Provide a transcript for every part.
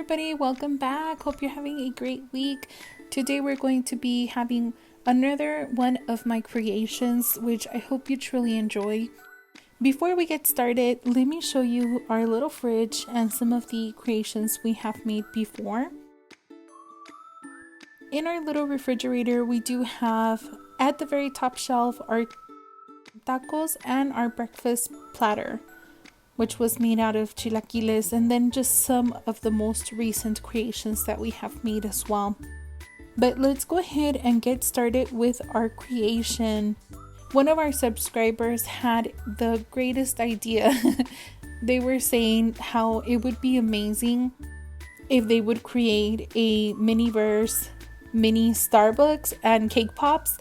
everybody, welcome back. Hope you're having a great week. Today we're going to be having another one of my creations, which I hope you truly enjoy. Before we get started, let me show you our little fridge and some of the creations we have made before. In our little refrigerator, we do have at the very top shelf our tacos and our breakfast platter, which was made out of chilaquiles, and then just some of the most recent creations that we have made as well. But let's go ahead and get started with our creation. One of our subscribers had the greatest idea. They were saying how it would be amazing if they would create a mini-verse, mini Starbucks and cake pops.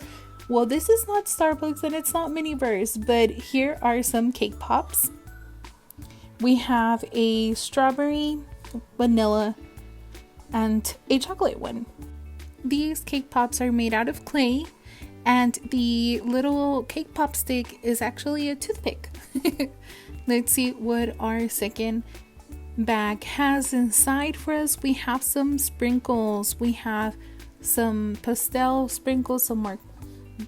Well, this is not Starbucks and it's not mini-verse, but here are some cake pops. We have a strawberry, vanilla, and a chocolate one. These cake pops are made out of clay, and the little cake pop stick is actually a toothpick. Let's see what our second bag has inside for us. We have some sprinkles. We have some pastel sprinkles, some more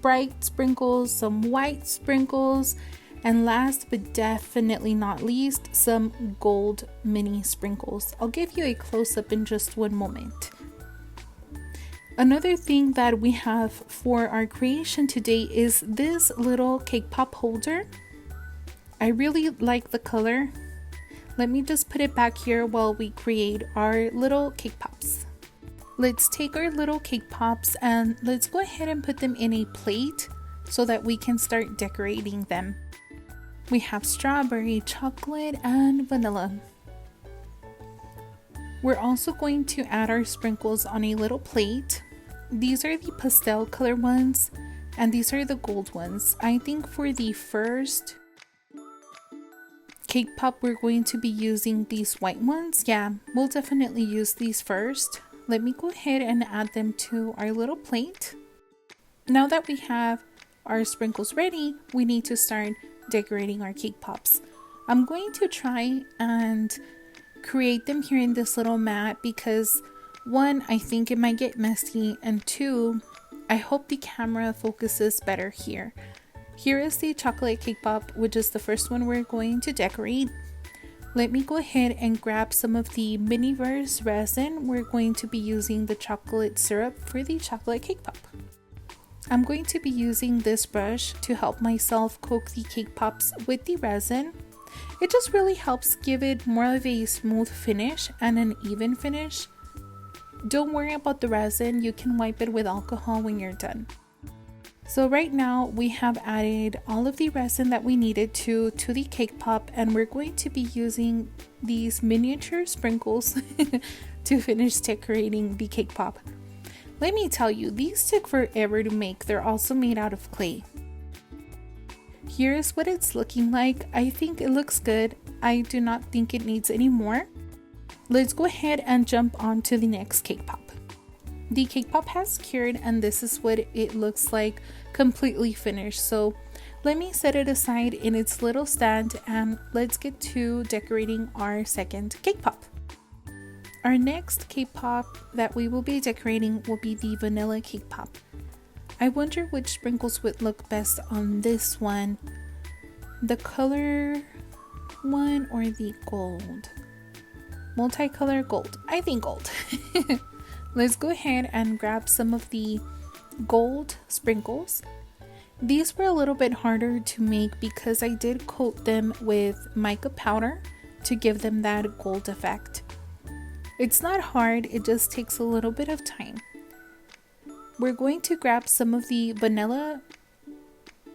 bright sprinkles, some white sprinkles, and last but definitely not least, some gold mini sprinkles. I'll give you a close-up in just one moment. Another thing that we have for our creation today is this little cake pop holder. I really like the color. Let me just put it back here while we create our little cake pops. Let's take our little cake pops and let's go ahead and put them in a plate so that we can start decorating them. We have strawberry, chocolate, and vanilla. We're also going to add our sprinkles on a little plate. These are the pastel color ones, and these are the gold ones. I think for the first cake pop, we're going to be using these white ones. Yeah, we'll definitely use these first. Let me go ahead and add them to our little plate. Now that we have our sprinkles ready, we need to start decorating our cake pops. I'm going to try and create them here in this little mat because one, I think it might get messy, and two, I hope the camera focuses better here. Here is the chocolate cake pop, which is the first one we're going to decorate. Let me go ahead and grab some of the mini-verse resin. We're going to be using the chocolate syrup for the chocolate cake pop. I'm going to be using this brush to help myself coat the cake pops with the resin. It just really helps give it more of a smooth finish and an even finish. Don't worry about the resin, you can wipe it with alcohol when you're done. So right now we have added all of the resin that we needed to the cake pop, and we're going to be using these miniature sprinkles to finish decorating the cake pop. Let me tell you, these took forever to make. They're also made out of clay. Here's what it's looking like. I think it looks good. I do not think it needs any more. Let's go ahead and jump on to the next cake pop. The cake pop has cured, and this is what it looks like completely finished. So let me set it aside in its little stand and let's get to decorating our second cake pop. Our next cake pop that we will be decorating will be the vanilla cake pop. I wonder which sprinkles would look best on this one. The color one or the gold? Multicolor gold. I think gold. Let's go ahead and grab some of the gold sprinkles. These were a little bit harder to make because I did coat them with mica powder to give them that gold effect. It's not hard, it just takes a little bit of time. We're going to grab some of the vanilla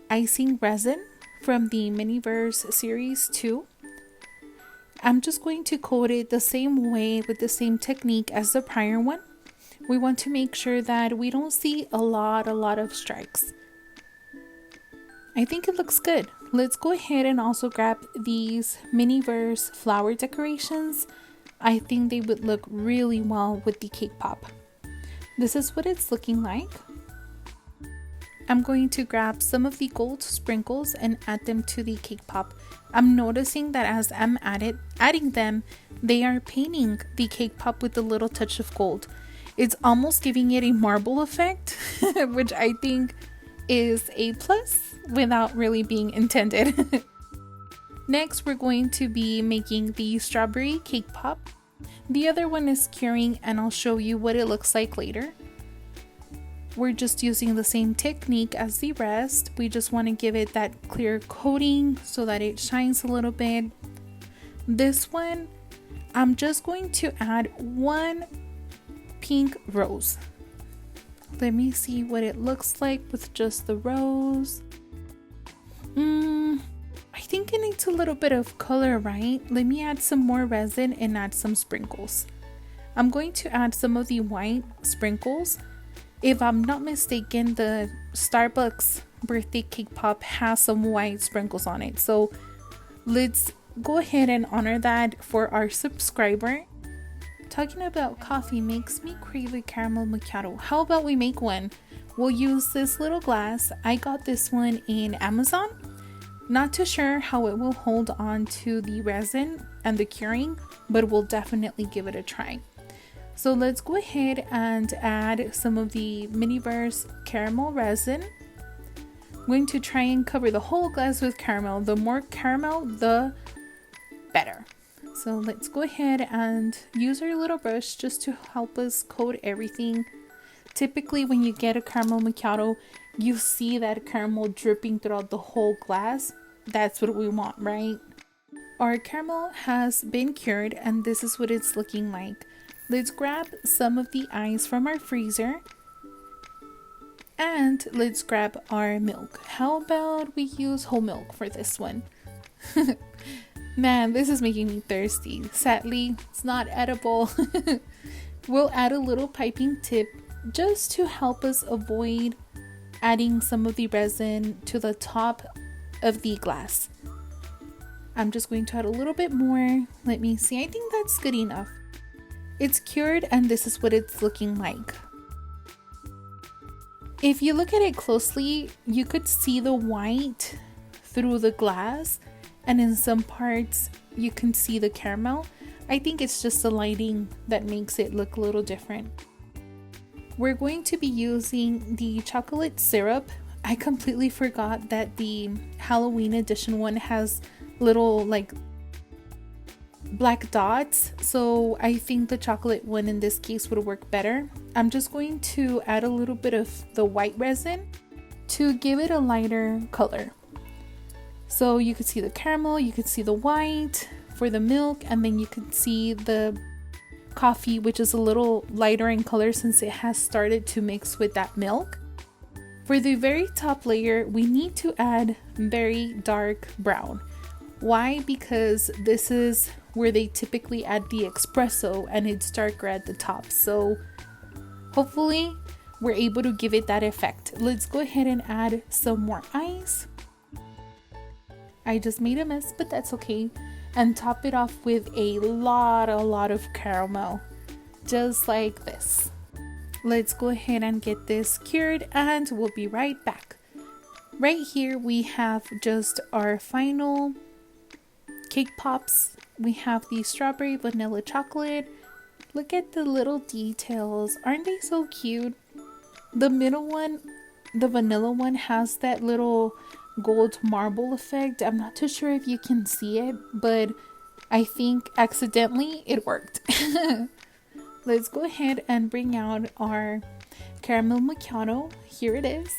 icing resin from the Miniverse Series 2. I'm just going to coat it the same way with the same technique as the prior one. We want to make sure that we don't see a lot of strikes. I think it looks good. Let's go ahead and also grab these Miniverse flower decorations. I think they would look really well with the cake pop. This is what it's looking like. I'm going to grab some of the gold sprinkles and add them to the cake pop. I'm noticing that as I'm adding them, they are painting the cake pop with a little touch of gold. It's almost giving it a marble effect, which I think is a plus without really being intended. Next, we're going to be making the strawberry cake pop. The other one is curing, and I'll show you what it looks like later. We're just using the same technique as the rest. We just want to give it that clear coating so that it shines a little bit. This one, I'm just going to add one pink rose. Let me see what it looks like with just the rose. I think it needs a little bit of color, right? Let me add some more resin and add some sprinkles. I'm going to add some of the white sprinkles. If I'm not mistaken, the Starbucks birthday cake pop has some white sprinkles on it. So let's go ahead and honor that for our subscriber. Talking about coffee makes me crave a caramel macchiato. How about we make one? We'll use this little glass. I got this one in Amazon. Not too sure how it will hold on to the resin and the curing, but we'll definitely give it a try. So let's go ahead and add some of the Miniverse caramel resin. I'm going to try and cover the whole glass with caramel. The more caramel, the better. So let's go ahead and use our little brush just to help us coat everything. Typically when you get a caramel macchiato, you see that caramel dripping throughout the whole glass. That's what we want, right? Our caramel has been cured and this is what it's looking like. Let's grab some of the ice from our freezer and let's grab our milk. How about we use whole milk for this one? Man, this is making me thirsty. Sadly, it's not edible. We'll add a little piping tip just to help us avoid adding some of the resin to the top of the glass. I'm just going to add a little bit more. Let me see. I think that's good enough. It's cured and this is what it's looking like. If you look at it closely, you could see the white through the glass, and in some parts you can see the caramel. I think it's just the lighting that makes it look a little different. We're going to be using the chocolate syrup. I completely forgot that the Halloween edition one has little like black dots, so I think the chocolate one in this case would work better. I'm just going to add a little bit of the white resin to give it a lighter color. So you could see the caramel, you could see the white for the milk, and then you can see the coffee, which is a little lighter in color since it has started to mix with that milk. For the very top layer, we need to add very dark brown. Why? Because this is where they typically add the espresso and it's darker at the top. So hopefully we're able to give it that effect. Let's go ahead and add some more ice. I just made a mess, but that's okay. And top it off with a lot of caramel, just like this. Let's go ahead and get this cured and we'll be right back. Right here we have just our final cake pops. We have the strawberry vanilla chocolate. Look at the little details. Aren't they so cute? The middle one, the vanilla one, has that little gold marble effect. I'm not too sure if you can see it, but I think accidentally it worked. Let's go ahead and bring out our caramel macchiato. Here it is.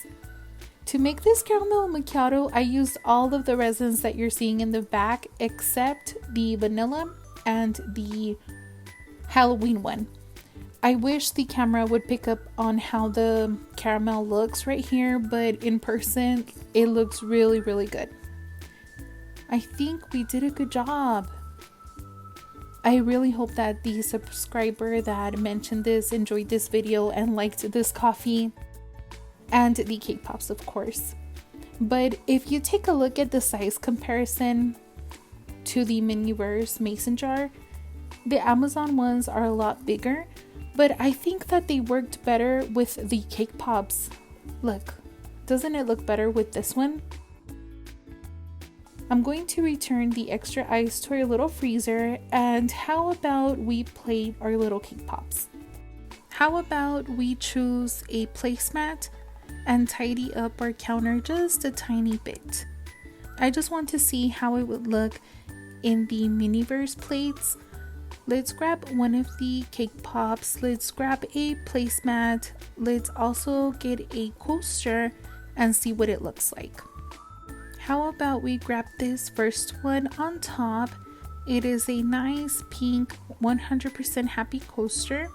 To make this caramel macchiato, I used all of the resins that you're seeing in the back except the vanilla and the Halloween one. I wish the camera would pick up on how the caramel looks right here, but in person it looks really good. I think we did a good job. I really hope that the subscriber that mentioned this enjoyed this video and liked this coffee and the cake pops, of course. But if you take a look at the size comparison to the Miniverse mason jar, the Amazon ones are a lot bigger, but I think that they worked better with the cake pops. Look, Doesn't it look better with this one? I'm going to return the extra ice to our little freezer, and how about we plate our little cake pops? How about we choose a placemat and tidy up our counter just a tiny bit? I just want to see how it would look in the Miniverse plates. Let's grab one of the cake pops, let's grab a placemat, let's also get a coaster and see what it looks like. How about we grab this first one on top? It is a nice pink 100% happy coaster.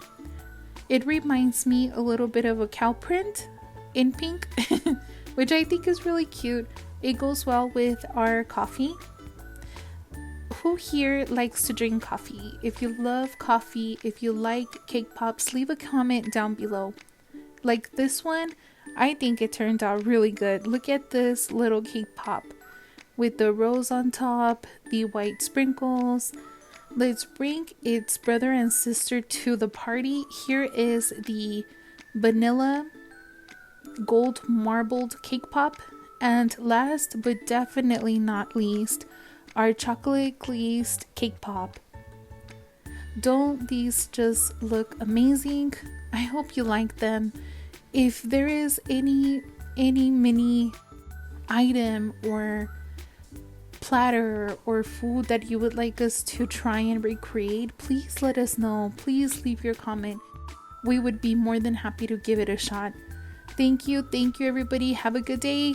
It reminds me a little bit of a cow print in pink, which I think is really cute. It goes well with our coffee. Who here likes to drink coffee? If you love coffee, if you like cake pops, leave a comment down below. Like this one, I think it turned out really good. Look at this little cake pop with the rose on top, the white sprinkles. Let's bring its brother and sister to the party. Here is the vanilla gold marbled cake pop. And last but definitely not least, our chocolate glazed cake pop. Don't these just look amazing? I hope you like them. If there is any mini item or platter or food that you would like us to try and recreate, please let us know. Please leave your comment. We would be more than happy to give it a shot. Thank you everybody. Have a good day.